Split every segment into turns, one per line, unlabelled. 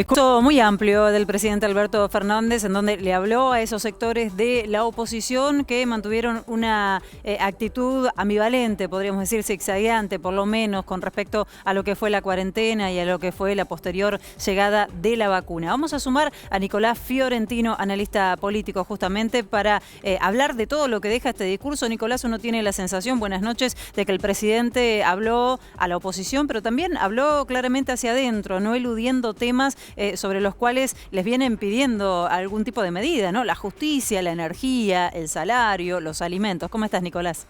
Discurso muy amplio del presidente Alberto Fernández, en donde le habló a esos sectores de la oposición que mantuvieron una actitud ambivalente, podríamos decir zigzagueante, por lo menos con respecto a lo que fue la cuarentena y a lo que fue la posterior llegada de la vacuna. Vamos a sumar a Nicolás Fiorentino, analista político, justamente para hablar de todo lo que deja este discurso. Nicolás, uno tiene la sensación, buenas noches, de que el presidente habló a la oposición, pero también habló claramente hacia adentro, no eludiendo temas sobre los cuales les vienen pidiendo algún tipo de medida, ¿no? La justicia, la energía, el salario, los alimentos. ¿Cómo estás, Nicolás?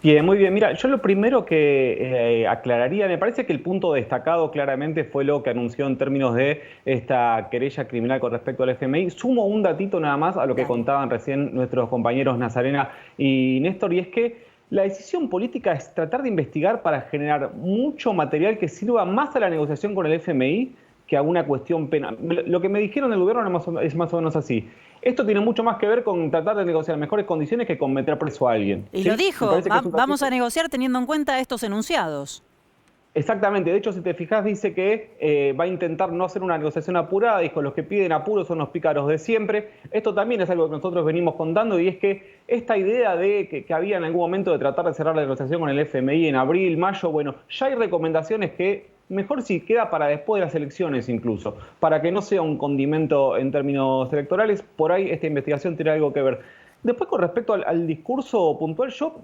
Bien, muy bien. Mira, yo lo primero que aclararía, me parece que el punto destacado claramente fue lo que anunció en términos de esta querella criminal con respecto al FMI. Sumo un datito nada más a lo que contaban recién nuestros compañeros Nazarena y Néstor, y es que la decisión política es tratar de investigar para generar mucho material que sirva más a la negociación con el FMI que a una cuestión penal. Lo que me dijeron del gobierno es más o menos así. Esto tiene mucho más que ver con tratar de negociar mejores condiciones que con meter preso a alguien.
Y
¿sí?
lo dijo, vamos a negociar teniendo en cuenta estos enunciados.
Exactamente, de hecho, si te fijas, dice que va a intentar no hacer una negociación apurada, dijo, los que piden apuro son los pícaros de siempre. Esto también es algo que nosotros venimos contando, y es que esta idea de que había en algún momento de tratar de cerrar la negociación con el FMI en abril, mayo, bueno, ya hay recomendaciones que mejor si queda para después de las elecciones incluso, para que no sea un condimento en términos electorales. Por ahí esta investigación tiene algo que ver. Después, con respecto al discurso puntual, yo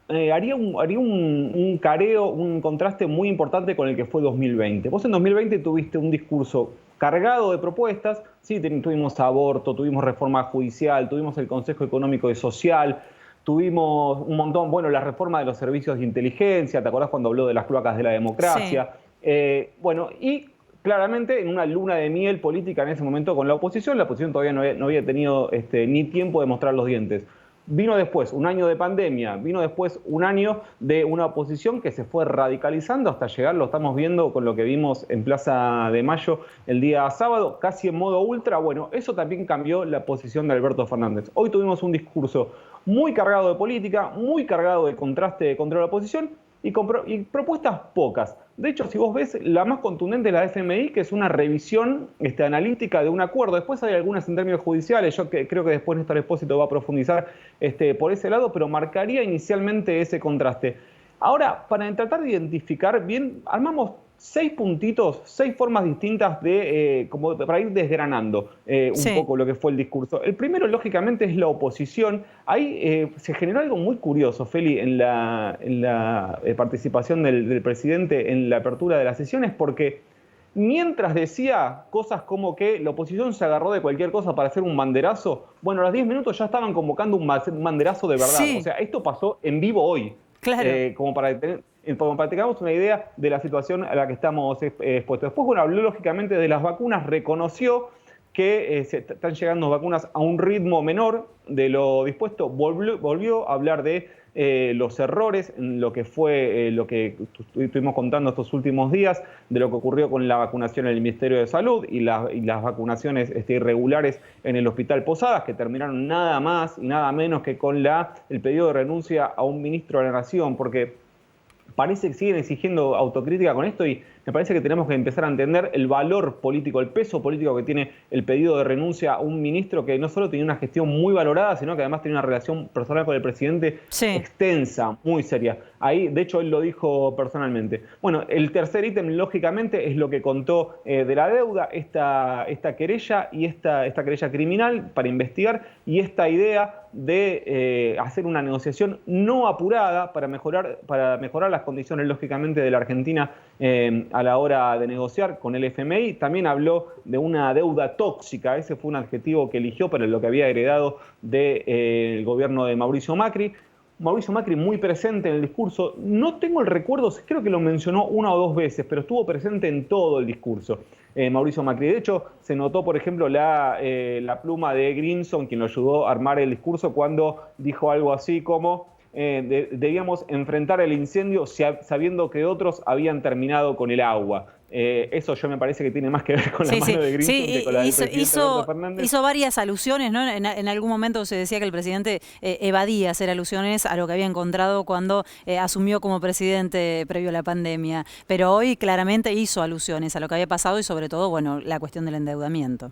haría un careo, un contraste muy importante con el que fue 2020. Vos en 2020 tuviste un discurso cargado de propuestas, sí, tuvimos aborto, tuvimos reforma judicial, tuvimos el Consejo Económico y Social, tuvimos un montón, bueno, la reforma de los servicios de inteligencia, ¿te acordás cuando habló de las cloacas de la democracia? Sí. Bueno, y claramente en una luna de miel política en ese momento con la oposición todavía no había tenido ni tiempo de mostrar los dientes. Vino después un año de pandemia, vino después un año de una oposición que se fue radicalizando hasta llegar, lo estamos viendo con lo que vimos en Plaza de Mayo el día sábado, casi en modo ultra. Bueno, eso también cambió la posición de Alberto Fernández. Hoy tuvimos un discurso muy cargado de política, muy cargado de contraste contra la oposición y propuestas pocas. De hecho, si vos ves, la más contundente es la FMI, que es una revisión analítica de un acuerdo. Después hay algunas en términos judiciales, yo creo que después Néstor Expósito va a profundizar por ese lado, pero marcaría inicialmente ese contraste. Ahora, para tratar de identificar bien, armamos 6 puntitos, 6 formas distintas como para ir desgranando un poco lo que fue el discurso. El primero, lógicamente, es la oposición. Ahí se generó algo muy curioso, Feli, en la participación del presidente en la apertura de las sesiones, porque mientras decía cosas como que la oposición se agarró de cualquier cosa para hacer un banderazo, bueno, a los 10 minutos ya estaban convocando un banderazo de verdad. Sí. O sea, esto pasó en vivo hoy. Claro. Como para que tengamos una idea de la situación a la que estamos expuestos. Después, bueno, habló lógicamente de las vacunas, reconoció que están llegando vacunas a un ritmo menor de lo dispuesto, volvió a hablar de los errores, en lo que fue lo que estuvimos contando estos últimos días, de lo que ocurrió con la vacunación en el Ministerio de Salud y las vacunaciones irregulares en el Hospital Posadas, que terminaron nada más y nada menos que con el pedido de renuncia a un ministro de la Nación, porque parece que siguen exigiendo autocrítica con esto, y me parece que tenemos que empezar a entender el valor político, el peso político que tiene el pedido de renuncia a un ministro que no solo tenía una gestión muy valorada, sino que además tenía una relación personal con el presidente extensa, muy seria. Ahí, de hecho, él lo dijo personalmente. Bueno, el tercer ítem, lógicamente, es lo que contó de la deuda, esta querella y esta querella criminal para investigar, y esta idea de hacer una negociación no apurada para mejorar las condiciones, lógicamente, de la Argentina a la hora de negociar con el FMI. También habló de una deuda tóxica, ese fue un adjetivo que eligió para lo que había heredado del gobierno de Mauricio Macri. Mauricio Macri muy presente en el discurso, no tengo el recuerdo, creo que lo mencionó 1 o 2 veces, pero estuvo presente en todo el discurso. Mauricio Macri, de hecho, se notó, por ejemplo, la pluma de Grinson, quien lo ayudó a armar el discurso, cuando dijo algo así como debíamos enfrentar el incendio sabiendo que otros habían terminado con el agua. Eso yo me parece que tiene más que ver con la mano de Grissom que con la del presidente Alberto Fernández.
Hizo varias alusiones, ¿no? En algún momento se decía que el presidente evadía hacer alusiones a lo que había encontrado cuando asumió como presidente previo a la pandemia. Pero hoy claramente hizo alusiones a lo que había pasado y sobre todo, bueno, la cuestión del endeudamiento.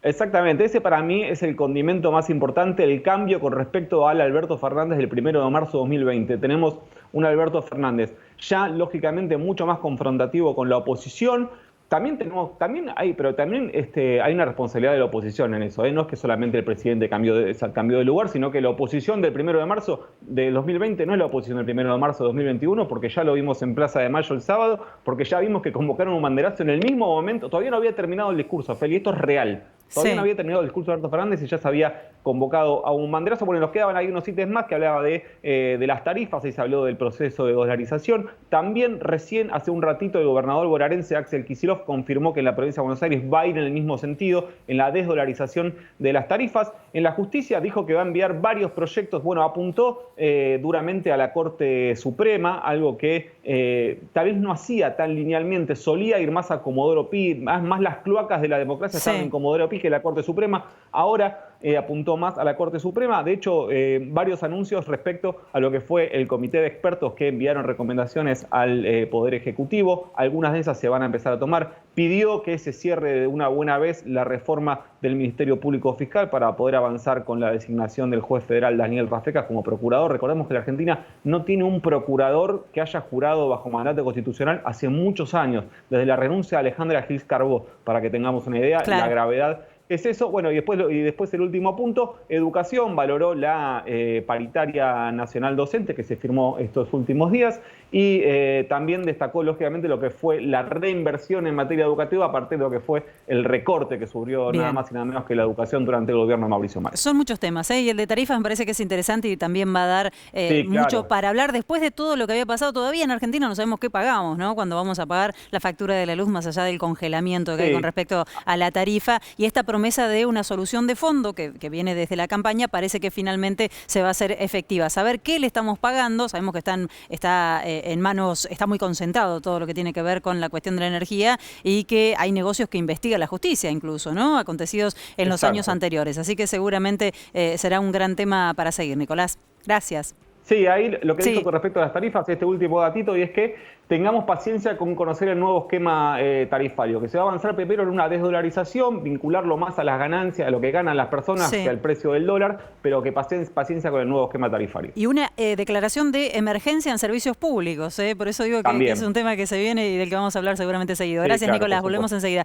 Exactamente, ese para mí es el condimento más importante, el cambio con respecto al Alberto Fernández del 1 de marzo de 2020. Tenemos un Alberto Fernández ya lógicamente mucho más confrontativo con la oposición. También hay una responsabilidad de la oposición en eso, ¿eh? No es que solamente el presidente cambió de lugar, sino que la oposición del 1 de marzo de 2020 no es la oposición del 1 de marzo de 2021, porque ya lo vimos en Plaza de Mayo el sábado, porque ya vimos que convocaron un banderazo en el mismo momento. Todavía no había terminado el discurso, Feli, esto es real. Todavía no había terminado el discurso de Alberto Fernández y ya se había convocado a un banderazo. Bueno, nos quedaban ahí unos ítems más que hablaba de las tarifas, y se habló del proceso de dolarización. También recién, hace un ratito, el gobernador bonaerense Axel Kicillof confirmó que en la provincia de Buenos Aires va a ir en el mismo sentido, en la desdolarización de las tarifas. En la justicia dijo que va a enviar varios proyectos. Bueno, apuntó duramente a la Corte Suprema, algo que tal vez no hacía tan linealmente, solía ir más a Comodoro Pi, más las cloacas de la democracia estaban en Comodoro Pi que la Corte Suprema. Ahora apuntó más a la Corte Suprema. De hecho, varios anuncios respecto a lo que fue el comité de expertos que enviaron recomendaciones al Poder Ejecutivo. Algunas de esas se van a empezar a tomar. Pidió que se cierre de una buena vez la reforma del Ministerio Público Fiscal para poder avanzar con la designación del juez federal Daniel Rafecas como procurador. Recordemos que la Argentina no tiene un procurador que haya jurado bajo mandato constitucional hace muchos años, desde la renuncia de Alejandra Gils Carbó, para que tengamos una idea, la gravedad. Es eso, bueno, y después el último punto, educación, valoró la paritaria nacional docente que se firmó estos últimos días y también destacó lógicamente lo que fue la reinversión en materia educativa a partir de lo que fue el recorte que sufrió nada más y nada menos que la educación durante el gobierno de Mauricio Macri.
Son muchos temas, ¿eh? Y el de tarifas me parece que es interesante y también va a dar mucho para hablar. Después de todo lo que había pasado, todavía en Argentina no sabemos qué pagamos, ¿no? Cuando vamos a pagar la factura de la luz, más allá del congelamiento que hay con respecto a la tarifa, y esta promesa de una solución de fondo que viene desde la campaña, parece que finalmente se va a hacer efectiva. Saber qué le estamos pagando, sabemos que está en manos, está muy concentrado todo lo que tiene que ver con la cuestión de la energía y que hay negocios que investiga la justicia incluso, ¿no? Acontecidos en los años anteriores. Así que seguramente será un gran tema para seguir, Nicolás. Gracias.
Sí, ahí lo que dijo con respecto a las tarifas, este último datito, y es que tengamos paciencia con conocer el nuevo esquema tarifario, que se va a avanzar primero en una desdolarización, vincularlo más a las ganancias, a lo que ganan las personas que al precio del dólar, pero que paciencia con el nuevo esquema tarifario.
Y una declaración de emergencia en servicios públicos, por eso digo que es un tema que se viene y del que vamos a hablar seguramente seguido. Gracias, Nicolás, volvemos enseguida.